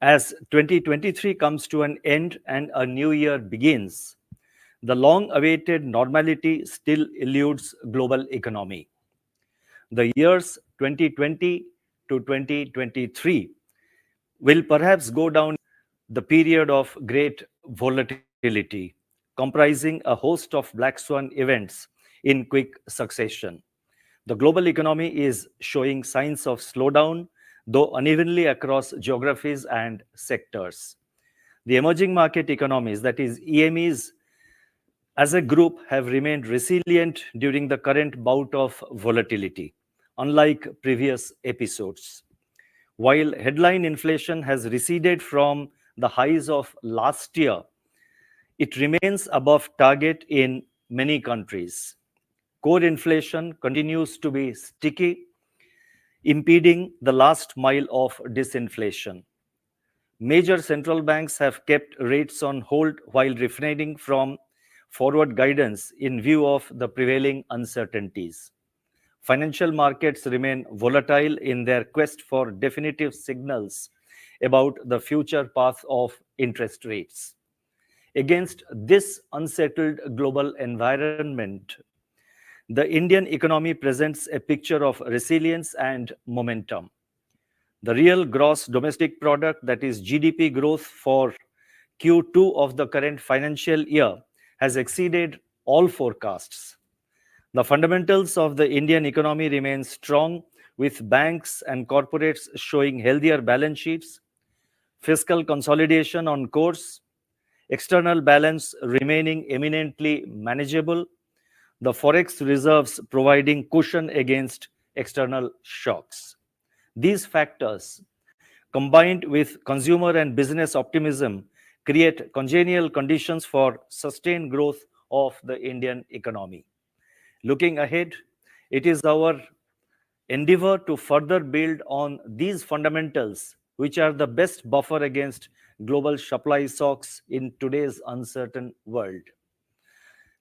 As 2023 comes to an end and a new year begins, the long-awaited normality still eludes global economy. The years 2020 to 2023 will perhaps go down the period of great volatility, comprising a host of black swan events in quick succession. The global economy is showing signs of slowdown, though unevenly across geographies and sectors. The emerging market economies, that is EMEs, as a group have remained resilient during the current bout of volatility, unlike previous episodes. While headline inflation has receded from the highs of last year, it remains above target in many countries. Core inflation continues to be sticky, impeding the last mile of disinflation. Major central banks have kept rates on hold while refraining from forward guidance in view of the prevailing uncertainties. Financial markets remain volatile in their quest for definitive signals about the future path of interest rates. Against this unsettled global environment, the Indian economy presents a picture of resilience and momentum. The real gross domestic product, that is GDP growth for Q2 of the current financial year, has exceeded all forecasts. The fundamentals of the Indian economy remain strong, with banks and corporates showing healthier balance sheets, fiscal consolidation on course, external balance remaining eminently manageable, the forex reserves providing cushion against external shocks. These factors, combined with consumer and business optimism, create congenial conditions for sustained growth of the Indian economy. Looking ahead, it is our endeavor to further build on these fundamentals, which are the best buffer against global supply shocks in today's uncertain world.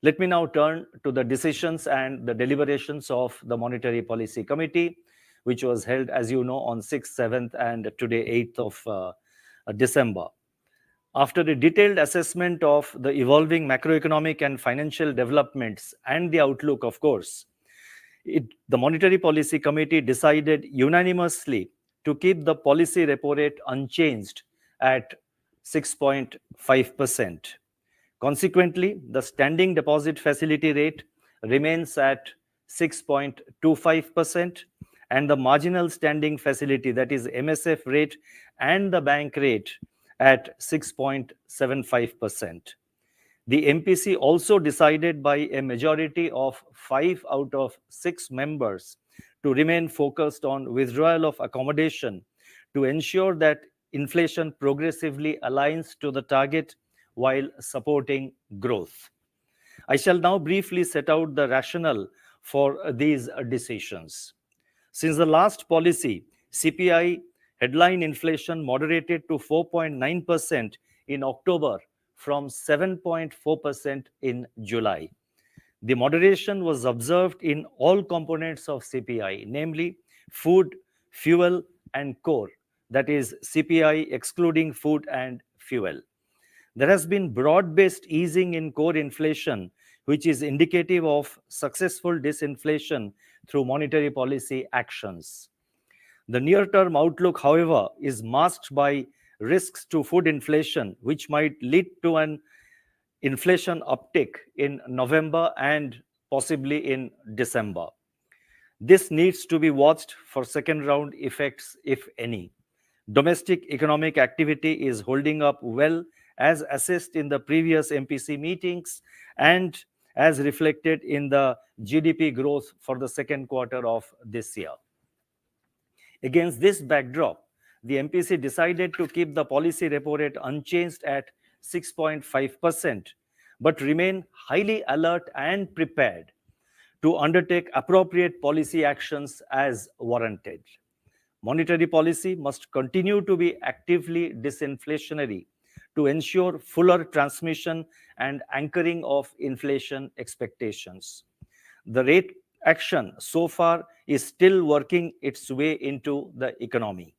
Let me now turn to the decisions and the deliberations of the Monetary Policy Committee, which was held, as you know, on 6th, 7th, and today 8th of December. After a detailed assessment of the evolving macroeconomic and financial developments and the outlook, of course, the Monetary Policy Committee decided unanimously to keep the policy repo rate unchanged at 6.5%. Consequently, the standing deposit facility rate remains at 6.25%, and the marginal standing facility, that is MSF rate, and the bank rate at 6.75%. The MPC also decided by a majority of 5 out of 6 members to remain focused on withdrawal of accommodation to ensure that inflation progressively aligns to the target while supporting growth. I shall now briefly set out the rationale for these decisions. Since the last policy, CPI headline inflation moderated to 4.9% in October from 7.4% in July. The moderation was observed in all components of CPI, namely food, fuel, and core, that is CPI excluding food and fuel. There has been broad-based easing in core inflation, which is indicative of successful disinflation through monetary policy actions. The near-term outlook, however, is masked by risks to food inflation, which might lead to an inflation uptick in November and possibly in December. This needs to be watched for second-round effects, if any. Domestic economic activity is holding up well, as assessed in the previous MPC meetings and as reflected in the GDP growth for the second quarter of this year. Against this backdrop, the MPC decided to keep the policy repo rate unchanged at 6.5%, but remain highly alert and prepared to undertake appropriate policy actions as warranted. Monetary policy must continue to be actively disinflationary to ensure fuller transmission and anchoring of inflation expectations. The rate action so far is still working its way into the economy.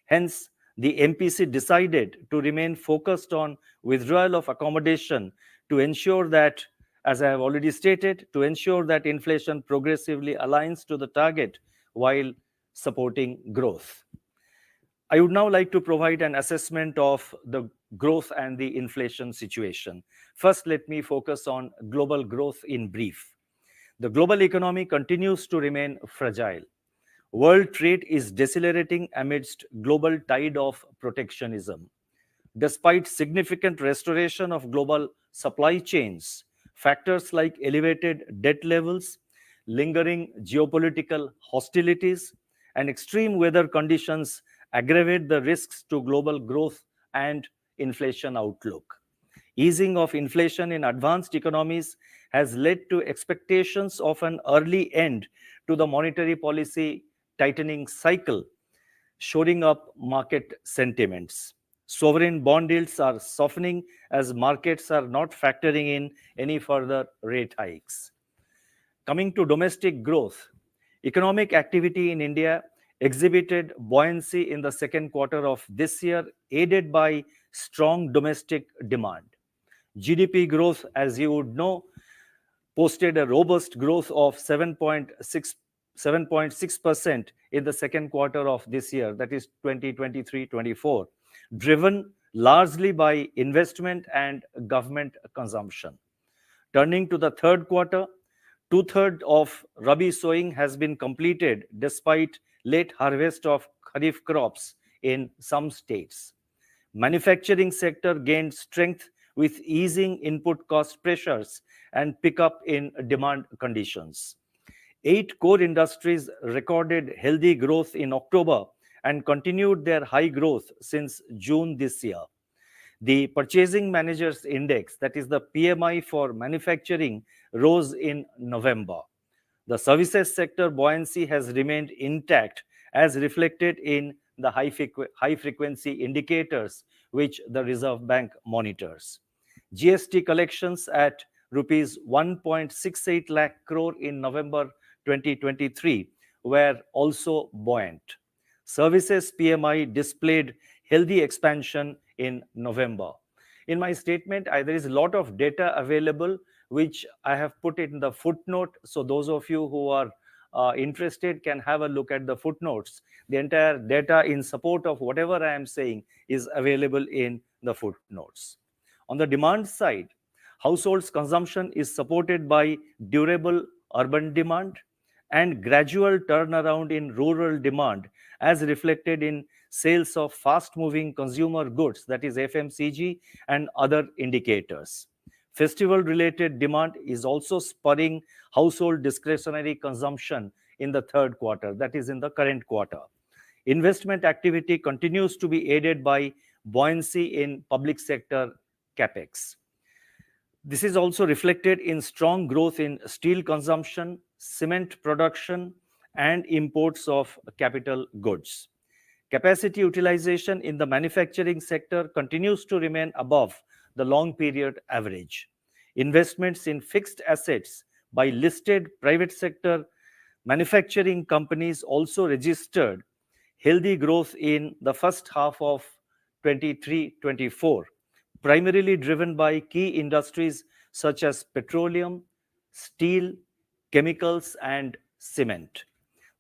Hence, the MPC decided to remain focused on withdrawal of accommodation to ensure that, as I have already stated, to ensure that inflation progressively aligns to the target while supporting growth. I would now like to provide an assessment of the growth and the inflation situation. First, let me focus on global growth in brief. The global economy continues to remain fragile. World trade is decelerating amidst global tide of protectionism. Despite significant restoration of global supply chains, factors like elevated debt levels, lingering geopolitical hostilities, and extreme weather conditions aggravate the risks to global growth and inflation outlook. Easing of inflation in advanced economies has led to expectations of an early end to the monetary policy tightening cycle, shoring up market sentiments. Sovereign bond yields are softening as markets are not factoring in any further rate hikes. Coming to domestic growth, economic activity in India exhibited buoyancy in the second quarter of this year, aided by strong domestic demand. GDP growth, as you would know, posted a robust growth of 7.6% in the second quarter of this year, that is 2023-24, driven largely by investment and government consumption. Turning to the third quarter, two-thirds of Rabi sowing has been completed despite late harvest of Kharif crops in some states. Manufacturing sector gained strength with easing input cost pressures and pickup in demand conditions. 8 core industries recorded healthy growth in October and continued their high growth since June this year. The Purchasing Managers Index, that is the PMI for manufacturing, rose in November. The services sector buoyancy has remained intact as reflected in the high frequency indicators which the Reserve Bank monitors. GST collections at rupees 1.68 lakh crore in November 2023 were also buoyant. Services PMI displayed healthy expansion in November. In my statement, there is a lot of data available which I have put it in the footnote. So those of you who are interested can have a look at the footnotes. The entire data in support of whatever I am saying is available in the footnotes. On the demand side, households' consumption is supported by durable urban demand and gradual turnaround in rural demand, as reflected in sales of fast-moving consumer goods, that is FMCG, and other indicators. Festival-related demand is also spurring household discretionary consumption in the third quarter, that is in the current quarter. Investment activity continues to be aided by buoyancy in public sector capex. This is also reflected in strong growth in steel consumption, cement production, and imports of capital goods. Capacity utilization in the manufacturing sector continues to remain above the long period average. Investments in fixed assets by listed private sector manufacturing companies also registered healthy growth in the first half of 23-24, primarily driven by key industries such as petroleum, steel, chemicals, and cement.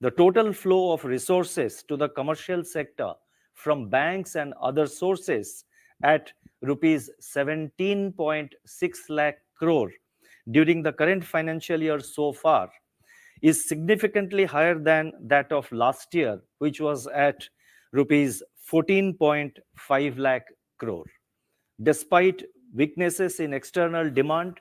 The total flow of resources to the commercial sector from banks and other sources at rupees 17.6 lakh crore during the current financial year so far is significantly higher than that of last year, which was at rupees 14.5 lakh crore. Despite weaknesses in external demand,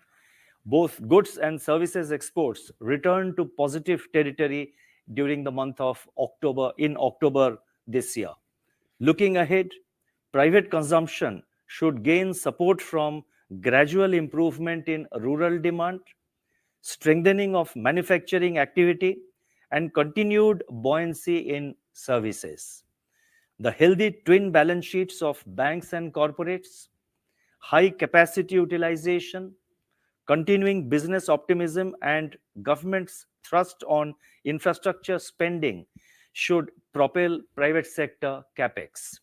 both goods and services exports returned to positive territory during the month of October, in October this year. Looking ahead, private consumption should gain support from gradual improvement in rural demand, strengthening of manufacturing activity, and continued buoyancy in services. The healthy twin balance sheets of banks and corporates, high capacity utilization, continuing business optimism, and government's thrust on infrastructure spending should propel private sector capex.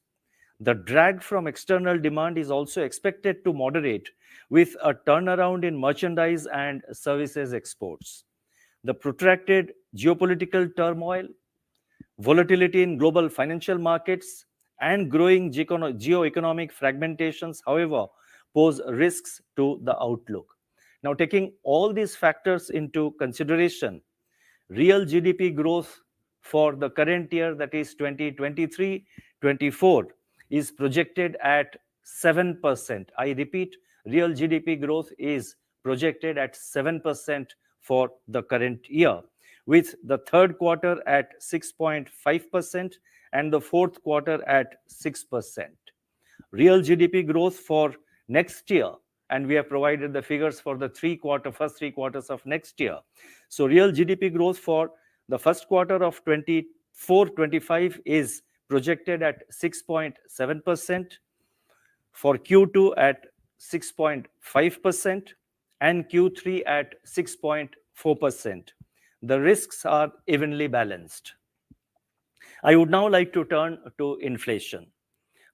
The drag from external demand is also expected to moderate with a turnaround in merchandise and services exports. The protracted geopolitical turmoil, volatility in global financial markets, and growing geoeconomic fragmentations, however, pose risks to the outlook. Now, taking all these factors into consideration, real GDP growth for the current year, that is 2023-24, is projected at 7%. I repeat, real GDP growth is projected at 7% for the current year, with the third quarter at 6.5% and the fourth quarter at 6%. Real GDP growth for next year, and we have provided the figures for the first 3 quarters of next year. So real GDP growth for the first quarter of 24-25 is projected at 6.7%, for Q2 at 6.5%, and Q3 at 6.4%. The risks are evenly balanced. I would now like to turn to inflation.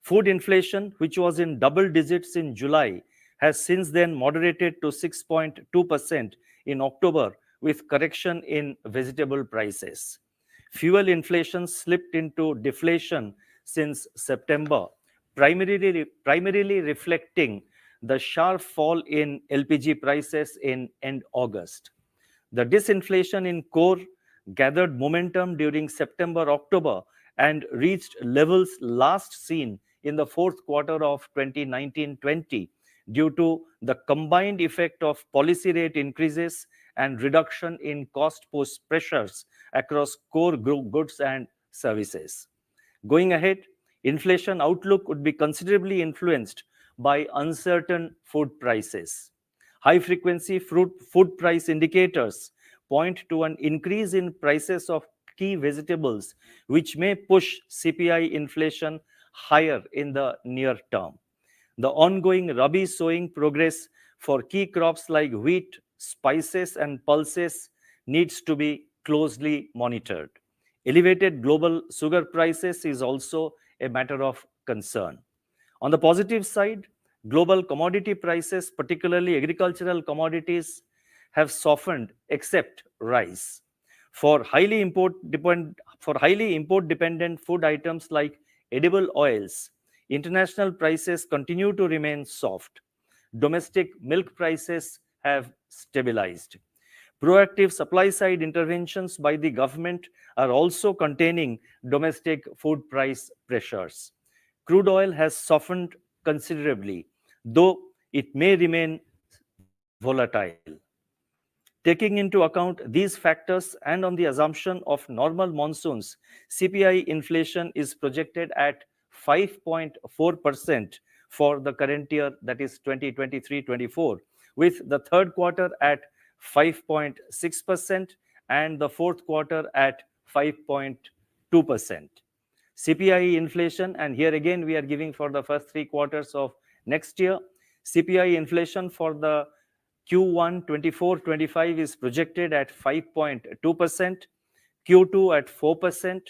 Food inflation, which was in double digits in July, has since then moderated to 6.2% in October, with correction in vegetable prices. Fuel inflation slipped into deflation since September, primarily reflecting the sharp fall in LPG prices in end August. The disinflation in core gathered momentum during September-October and reached levels last seen in the fourth quarter of 2019-20 due to the combined effect of policy rate increases and reduction in cost push pressures across core goods and services. Going ahead, inflation outlook would be considerably influenced by uncertain food prices. High-frequency food price indicators point to an increase in prices of key vegetables, which may push CPI inflation higher in the near term. The ongoing Rabi sowing progress for key crops like wheat, spices, and pulses needs to be closely monitored. Elevated global sugar prices is also a matter of concern. On the positive side, global commodity prices, particularly agricultural commodities, have softened except rice. For highly import-dependent food items like edible oils, international prices continue to remain soft. Domestic milk prices have stabilized. Proactive supply-side interventions by the government are also containing domestic food price pressures. Crude oil has softened considerably, though it may remain volatile. Taking into account these factors and on the assumption of normal monsoons, CPI inflation is projected at 5.4% for the current year, that is 2023-24, with the third quarter at 5.6% and the fourth quarter at 5.2%. CPI inflation, and here again we are giving for the first 3 quarters of next year, CPI inflation for the Q1 24-25 is projected at 5.2%, Q2 at 4%,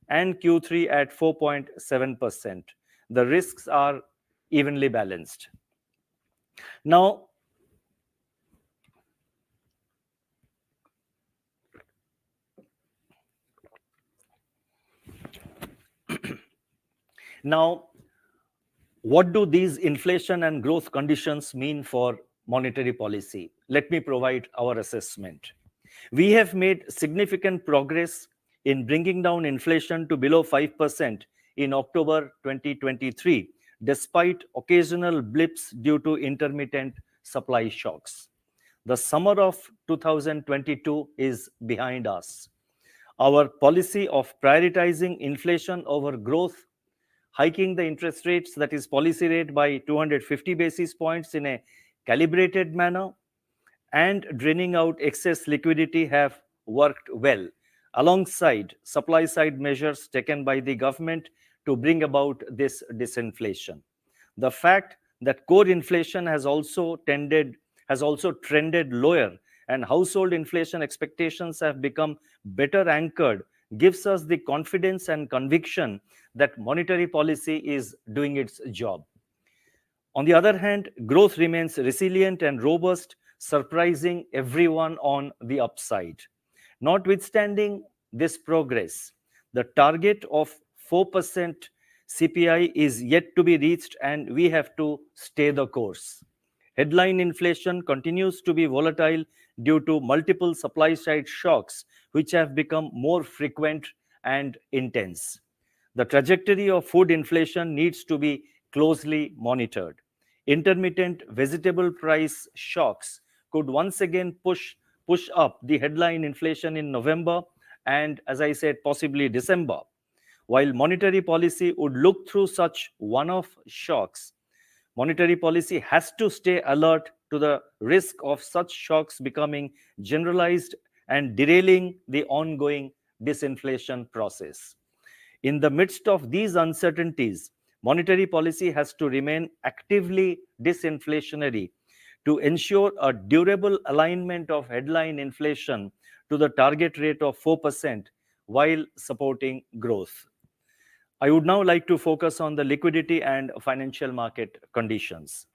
and Q3 at 4.7%. The risks are evenly balanced. Now, what do these inflation and growth conditions mean for monetary policy? Let me provide our assessment. We have made significant progress in bringing down inflation to below 5% in October 2023, despite occasional blips due to intermittent supply shocks. The summer of 2022 is behind us. Our policy of prioritizing inflation over growth, hiking the interest rates, that is policy rate, by 250 basis points in a calibrated manner, and draining out excess liquidity have worked well, alongside supply-side measures taken by the government to bring about this disinflation. The fact that core inflation has also trended lower and household inflation expectations have become better anchored gives us the confidence and conviction that monetary policy is doing its job. On the other hand, growth remains resilient and robust, surprising everyone on the upside. Notwithstanding this progress, the target of 4% CPI is yet to be reached, and we have to stay the course. Headline inflation continues to be volatile due to multiple supply side shocks, which have become more frequent and intense. The trajectory of food inflation needs to be closely monitored. Intermittent vegetable price shocks could once again push up the headline inflation in November and, as I said, possibly December. While monetary policy would look through such one-off shocks, monetary policy has to stay alert to the risk of such shocks becoming generalized and derailing the ongoing disinflation process. In the midst of these uncertainties, monetary policy has to remain actively disinflationary to ensure a durable alignment of headline inflation to the target rate of 4% while supporting growth. I would now like to focus on the liquidity and financial market conditions.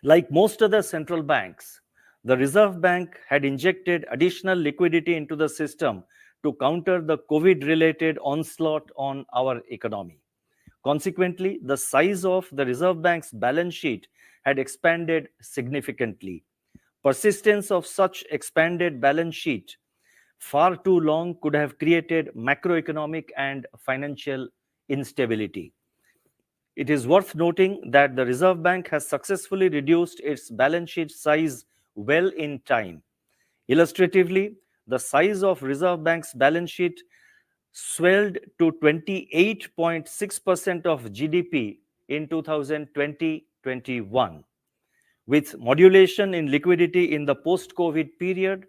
Like most other central banks, the Reserve Bank had injected additional liquidity into the system to counter the COVID-related onslaught on our economy. Consequently, the size of the Reserve Bank's balance sheet had expanded significantly. Persistence of such expanded balance sheet far too long could have created macroeconomic and financial instability. It is worth noting that the Reserve Bank has successfully reduced its balance sheet size well in time. Illustratively, the size of Reserve Bank's balance sheet swelled to 28.6% of GDP in 2020-21. With modulation in liquidity in the post-COVID period,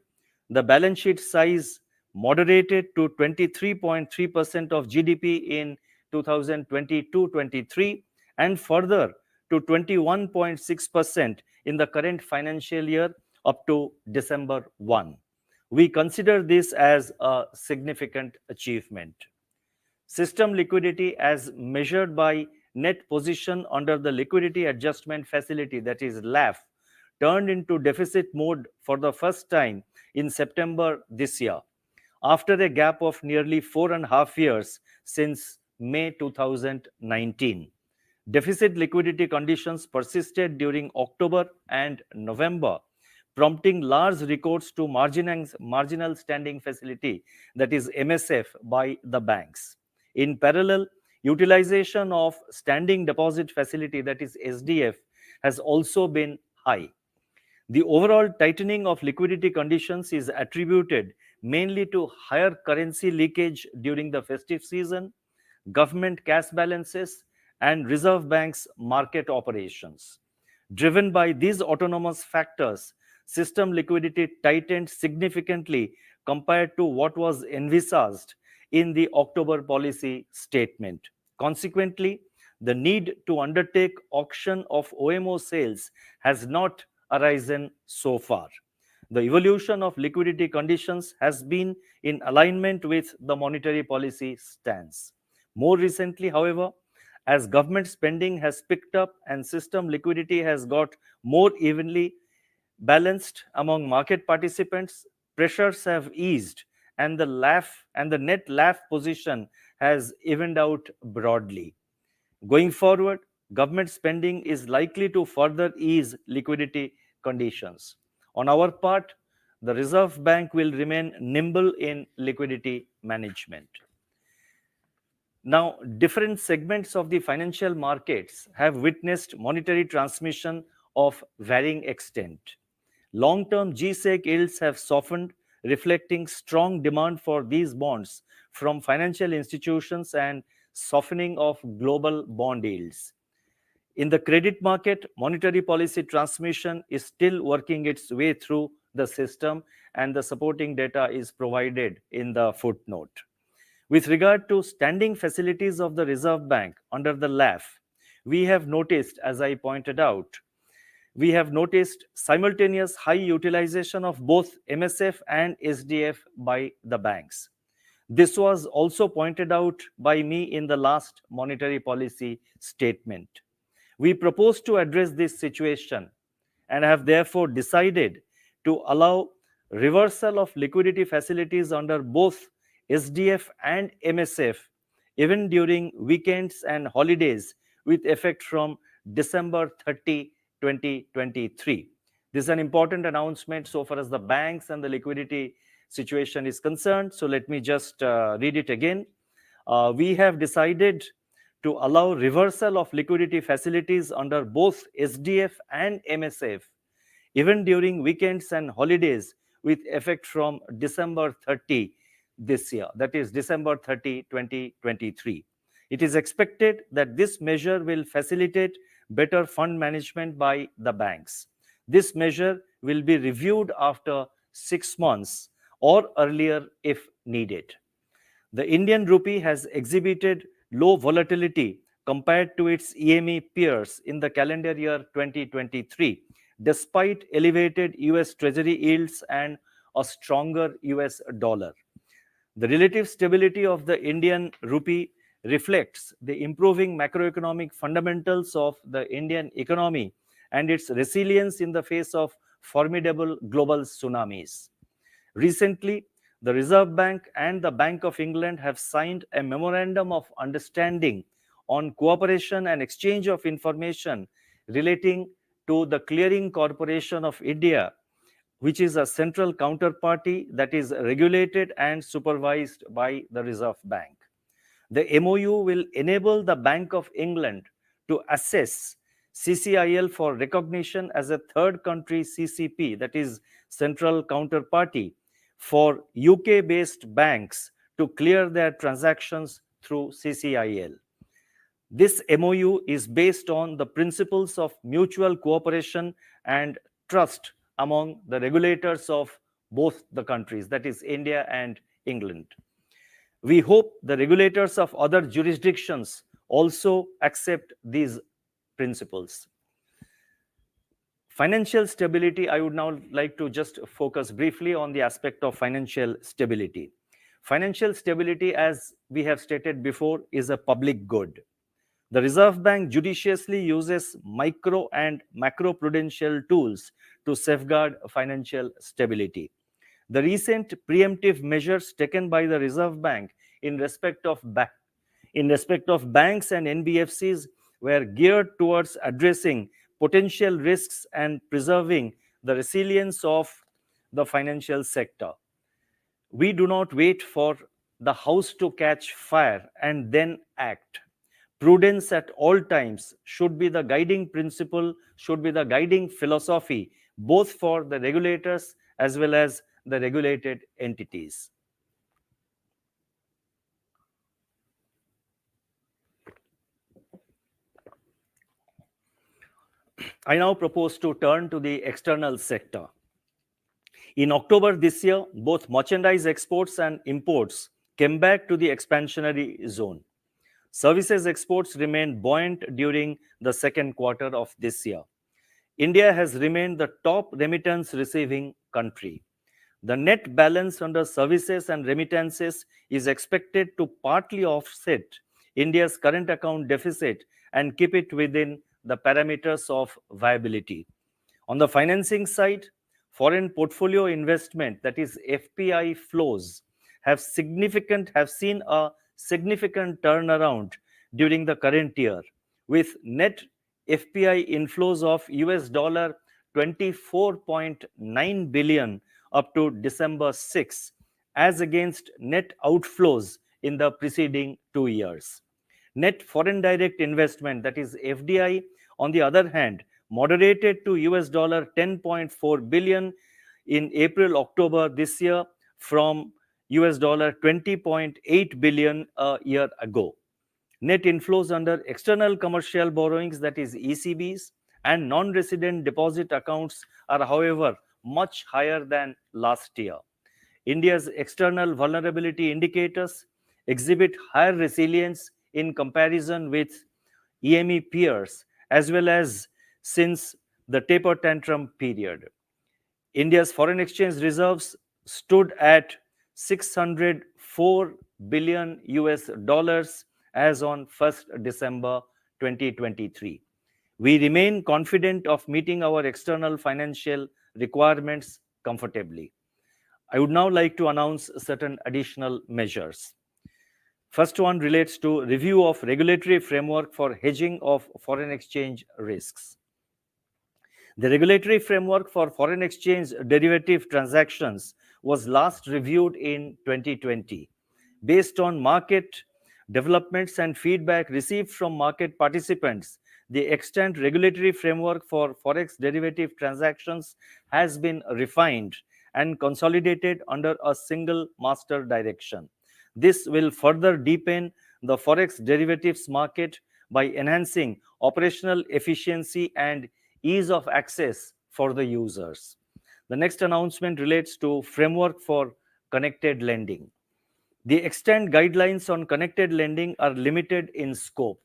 the balance sheet size moderated to 23.3% of GDP in 2022-23 and further to 21.6% in the current financial year up to December 1. We consider this as a significant achievement. System liquidity as measured by net position under the Liquidity Adjustment Facility, that is LAF, turned into deficit mode for the first time in September this year, after a gap of nearly 4.5 years since May 2019. Deficit liquidity conditions persisted during October and November, prompting large recourse to marginal standing facility, that is MSF, by the banks. In parallel, utilization of standing deposit facility, that is SDF, has also been high. The overall tightening of liquidity conditions is attributed mainly to higher currency leakage during the festive season, government cash balances, and Reserve Bank's market operations. Driven by these autonomous factors, system liquidity tightened significantly compared to what was envisaged in the October policy statement. Consequently, the need to undertake auction of OMO sales has not arisen so far. The evolution of liquidity conditions has been in alignment with the monetary policy stance. More recently, however, as government spending has picked up and system liquidity has got more evenly balanced among market participants, pressures have eased and the net LAF position has evened out broadly. Going forward, government spending is likely to further ease liquidity conditions. On our part, the Reserve Bank will remain nimble in liquidity management. Now, different segments of the financial markets have witnessed monetary transmission of varying extent. Long-term G-Sec yields have softened, reflecting strong demand for these bonds from financial institutions and softening of global bond yields. In the credit market, monetary policy transmission is still working its way through the system, and the supporting data is provided in the footnote. With regard to standing facilities of the Reserve Bank under the LAF, we have noticed, as I pointed out, we have noticed simultaneous high utilization of both MSF and SDF by the banks. This was also pointed out by me in the last monetary policy statement. We propose to address this situation and have therefore decided to allow reversal of liquidity facilities under both SDF and MSF even during weekends and holidays with effect from December 30, 2023. This is an important announcement so far as the banks and the liquidity situation is concerned. So let me just read it again. We have decided to allow reversal of liquidity facilities under both SDF and MSF even during weekends and holidays with effect from December 30 this year, that is December 30, 2023. It is expected that this measure will facilitate better fund management by the banks. This measure will be reviewed after 6 months or earlier if needed. The Indian rupee has exhibited low volatility compared to its EME peers in the calendar year 2023, despite elevated US Treasury yields and a stronger US dollar. The relative stability of the Indian rupee reflects the improving macroeconomic fundamentals of the Indian economy and its resilience in the face of formidable global tsunamis. Recently, the Reserve Bank and the Bank of England have signed a memorandum of understanding on cooperation and exchange of information relating to the Clearing Corporation of India, which is a central counterparty that is regulated and supervised by the Reserve Bank. The MOU will enable the Bank of England to assess CCIL for recognition as a third country CCP, that is central counterparty, for UK-based banks to clear their transactions through CCIL. This MOU is based on the principles of mutual cooperation and trust among the regulators of both the countries, that is India and England. We hope the regulators of other jurisdictions also accept these principles. Financial stability, I would now like to just focus briefly on the aspect of financial stability. Financial stability, as we have stated before, is a public good. The Reserve Bank judiciously uses micro and macro-prudential tools to safeguard financial stability. The recent preemptive measures taken by the Reserve Bank in respect of banks and NBFCs were geared towards addressing potential risks and preserving the resilience of the financial sector. We do not wait for the house to catch fire and then act. Prudence at all times should be the guiding principle, should be the guiding philosophy, both for the regulators as well as the regulated entities. I now propose to turn to the external sector. In October this year, both merchandise exports and imports came back to the expansionary zone. Services exports remained buoyant during the second quarter of this year. India has remained the top remittance receiving country. The net balance under services and remittances is expected to partly offset India's current account deficit and keep it within the parameters of viability. On the financing side, foreign portfolio investment, that is FPI flows, have seen a significant turnaround during the current year, with net FPI inflows of US dollar 24.9 billion up to December 6, as against net outflows in the preceding 2 years. Net foreign direct investment, that is FDI, on the other hand, moderated to US dollar 10.4 billion in April-October this year from US dollar 20.8 billion a year ago. Net inflows under external commercial borrowings, that is ECBs, and non-resident deposit accounts are, however, much higher than last year. India's external vulnerability indicators exhibit higher resilience in comparison with EME peers, as well as since the taper tantrum period. India's foreign exchange reserves stood at $604 billion US dollars as on 1st December 2023. We remain confident of meeting our external financial requirements comfortably. I would now like to announce certain additional measures. First one relates to review of regulatory framework for hedging of foreign exchange risks. The regulatory framework for foreign exchange derivative transactions was last reviewed in 2020. Based on market developments and feedback received from market participants, the extant regulatory framework for forex derivative transactions has been refined and consolidated under a single master direction. This will further deepen the forex derivatives market by enhancing operational efficiency and ease of access for the users. The next announcement relates to framework for connected lending. The extant guidelines on connected lending are limited in scope.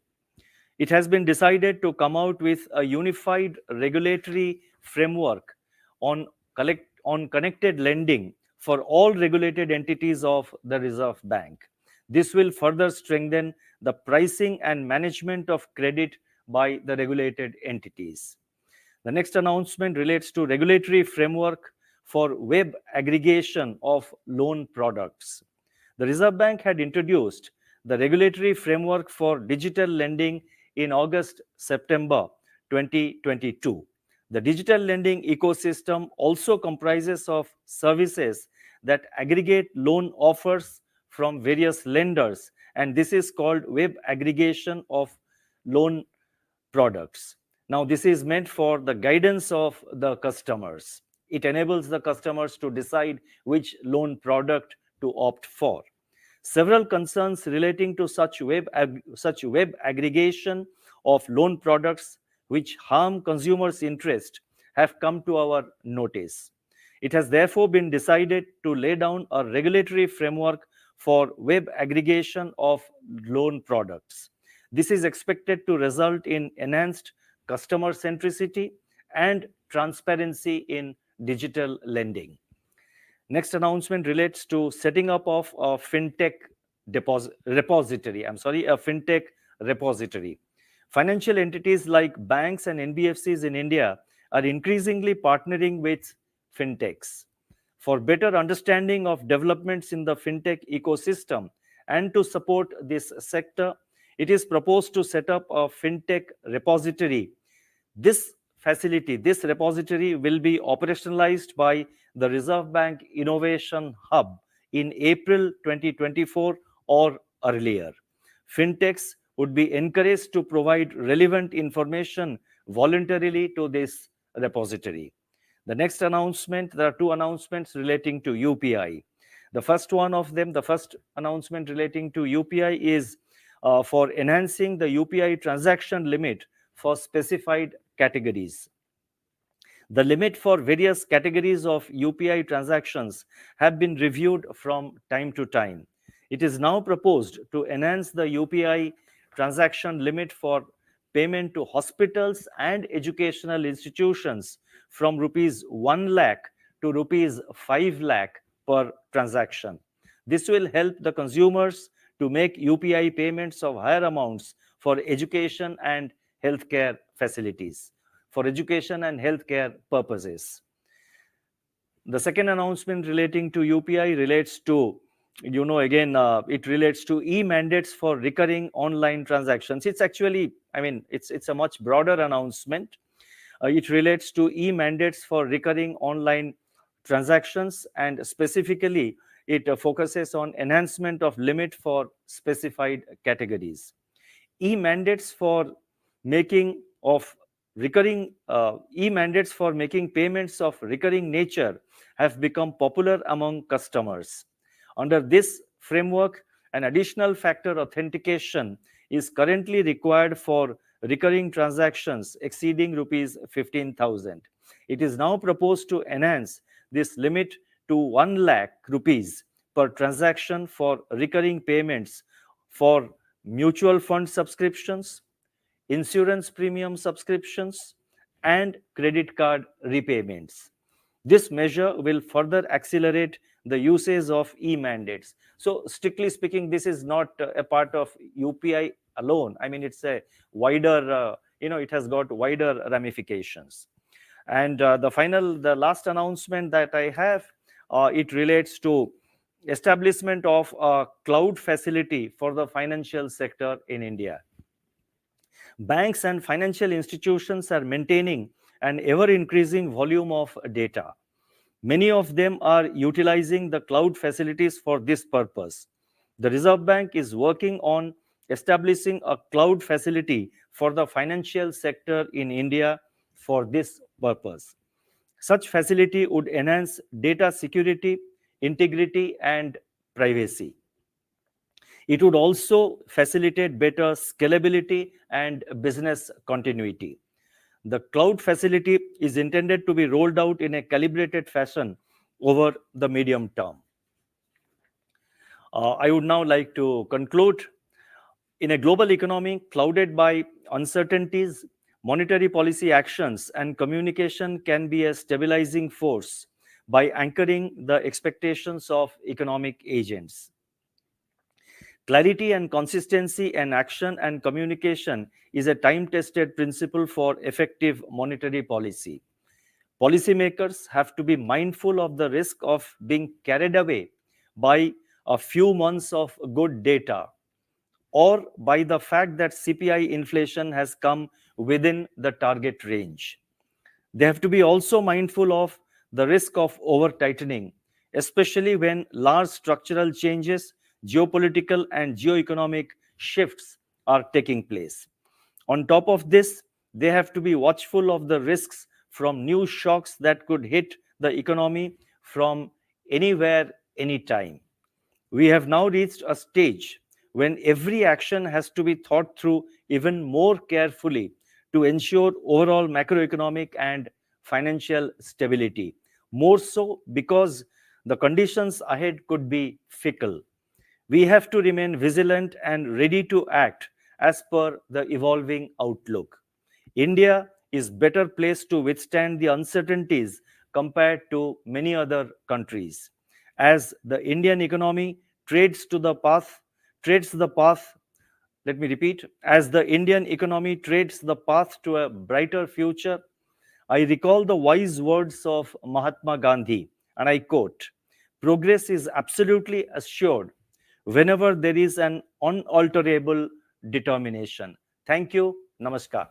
It has been decided to come out with a unified regulatory framework on connected lending for all regulated entities of the Reserve Bank. This will further strengthen the pricing and management of credit by the regulated entities. The next announcement relates to regulatory framework for web aggregation of loan products. The Reserve Bank had introduced the regulatory framework for digital lending in August-September 2022. The digital lending ecosystem also comprises of services that aggregate loan offers from various lenders, and this is called web aggregation of loan products. Now, this is meant for the guidance of the customers. It enables the customers to decide which loan product to opt for. Several concerns relating to such web aggregation of loan products which harm consumers' interest have come to our notice. It has therefore been decided to lay down a regulatory framework for web aggregation of loan products. This is expected to result in enhanced customer centricity and transparency in digital lending. Next announcement relates to setting up of a fintech repository. Financial entities like banks and NBFCs in India are increasingly partnering with fintechs. For better understanding of developments in the fintech ecosystem and to support this sector, it is proposed to set up a fintech repository. This repository will be operationalized by the Reserve Bank Innovation Hub in April 2024 or earlier. Fintechs would be encouraged to provide relevant information voluntarily to this repository. The next announcement, there are two announcements relating to UPI. The first announcement relating to UPI is for enhancing the UPI transaction limit for specified categories. The limit for various categories of UPI transactions have been reviewed from time to time. It is now proposed to enhance the UPI transaction limit for payment to hospitals and educational institutions from rupees 1 lakh to rupees 5 lakh per transaction. This will help the consumers to make UPI payments of higher amounts for education and healthcare facilities, for education and healthcare purposes. The second announcement relating to UPI relates to, it relates to e-mandates for recurring online transactions. It's actually, it's a much broader announcement. It relates to e-mandates for recurring online transactions, and specifically, it focuses on enhancement of limit for specified categories. E-mandates for making payments of recurring nature have become popular among customers. Under this framework, an additional factor authentication is currently required for recurring transactions exceeding rupees 15,000. It is now proposed to enhance this limit to 1 lakh rupees per transaction for recurring payments for mutual fund subscriptions, insurance premium subscriptions, and credit card repayments. This measure will further accelerate the usage of e-mandates. So strictly speaking, this is not a part of UPI alone. I mean, it's a wider, it has got wider ramifications. And the last announcement that I have, it relates to establishment of a cloud facility for the financial sector in India. Banks and financial institutions are maintaining an ever-increasing volume of data. Many of them are utilizing the cloud facilities for this purpose. The Reserve Bank is working on establishing a cloud facility for the financial sector in India for this purpose. Such facility would enhance data security, integrity, and privacy. It would also facilitate better scalability and business continuity. The cloud facility is intended to be rolled out in a calibrated fashion over the medium term. I would now like to conclude. In a global economy clouded by uncertainties, monetary policy actions and communication can be a stabilizing force by anchoring the expectations of economic agents. Clarity and consistency in action and communication is a time-tested principle for effective monetary policy. Policymakers have to be mindful of the risk of being carried away by a few months of good data or by the fact that CPI inflation has come within the target range. They have to be also mindful of the risk of over-tightening, especially when large structural changes, geopolitical and geoeconomic shifts are taking place. On top of this, they have to be watchful of the risks from new shocks that could hit the economy from anywhere, anytime. We have now reached a stage when every action has to be thought through even more carefully to ensure overall macroeconomic and financial stability. More so because the conditions ahead could be fickle. We have to remain vigilant and ready to act as per the evolving outlook. India is better placed to withstand the uncertainties compared to many other countries. As the Indian economy trades the path, let me repeat, as the Indian economy trades the path to a brighter future, I recall the wise words of Mahatma Gandhi, and I quote, progress is absolutely assured whenever there is an unalterable determination. Thank you. Namaskar.